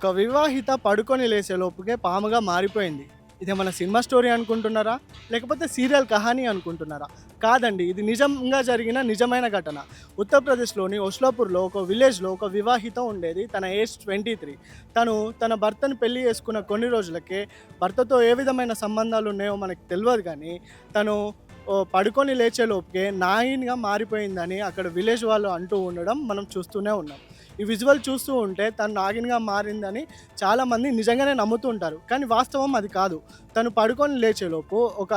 ఒక వివాహిత పడుకొని లేసే లోపుకే పాముగా మారిపోయింది. ఇదేమన్నా సినిమా స్టోరీ అనుకుంటున్నారా? లేకపోతే సీరియల్ కహాని అనుకుంటున్నారా? కాదండి. ఇది నిజంగా జరిగిన నిజమైన ఘటన. ఉత్తరప్రదేశ్‌లోని ఓస్లాపూర్‌లో ఒక విలేజ్‌లో ఒక వివాహిత ఉండేది. తన ఏజ్ 23. తను తన భర్తను పెళ్లి చేసుకున్న కొన్ని రోజులకే భర్తతో ఏ విధమైన సంబంధాలున్నాయో మనకు తెలవదు గానీ, తను పడుకొని లేచే లోపుకే నాయిన్‌గా మారిపోయిందని అక్కడ విలేజ్ వాళ్ళు అంటూ ఉండడం మనం చూస్తూనే ఉన్నాం. ఈ విజువల్ చూస్తూ ఉంటే తను నాగిన్‌గా మారిందని చాలామంది నిజంగానే నమ్ముతూ ఉంటారు. కానీ వాస్తవం అది కాదు. తను పడుకొని లేచేలోపు ఒక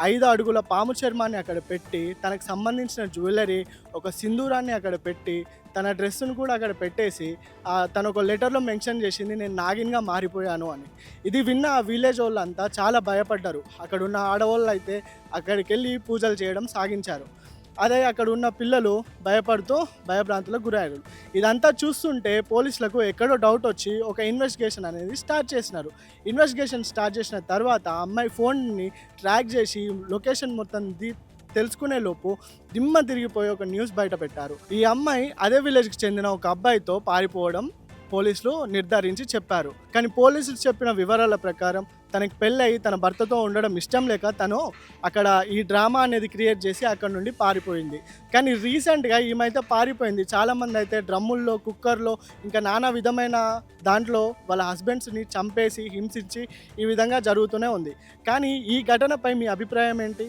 5 అడుగుల పాము చర్మాన్ని అక్కడ పెట్టి, తనకు సంబంధించిన జ్యువెల్లరీ, ఒక సింధూరాన్ని అక్కడ పెట్టి, తన డ్రెస్సును కూడా అక్కడ పెట్టేసి తను ఒక లెటర్‌లో మెన్షన్ చేసింది నేను నాగిన్‌గా మారిపోయాను అని. ఇది విన్న ఆ విలేజ్ వోళ్ళంతా చాలా భయపడ్డారు. అక్కడున్న ఆడవాళ్ళైతే అక్కడికెళ్ళి పూజలు చేయడం సాగించారు. అదే అక్కడున్న పిల్లలు భయపడుతూ భయభ్రాంతులకు గురయ్యారు. ఇదంతా చూస్తుంటే పోలీసులకు ఎక్కడో డౌటొచ్చి ఒక ఇన్వెస్టిగేషన్ అనేది స్టార్ట్ చేసినారు. ఇన్వెస్టిగేషన్ స్టార్ట్ చేసిన తర్వాత ఆ అమ్మాయి ఫోన్‌ని ట్రాక్ చేసి లొకేషన్ మొత్తం తెలుసుకునే లోపు దిమ్మ తిరిగిపోయి ఒక న్యూస్ బయట పెట్టారు. ఈ అమ్మాయి అదే విలేజ్‌కి చెందిన ఒక అబ్బాయితో పారిపోవడం పోలీసులు నిర్ధారించి చెప్పారు. కానీ పోలీసులు చెప్పిన వివరాల ప్రకారం తనకి పెళ్ళయి తన భర్తతో ఉండడం ఇష్టం లేక తను అక్కడ ఈ డ్రామా అనేది క్రియేట్ చేసి అక్కడి నుండి పారిపోయింది. కానీ రీసెంట్‌గా ఈమైతే పారిపోయింది. చాలామందయితే డ్రమ్ముల్లో, కుక్కర్‌లో ఇంకా నానా విధమైన దాంట్లో వాళ్ళ హస్బెండ్స్‌ని చంపేసి, హింసించి ఈ విధంగా జరుగుతూనే ఉంది. కానీ ఈ ఘటనపై మీ అభిప్రాయం ఏంటి?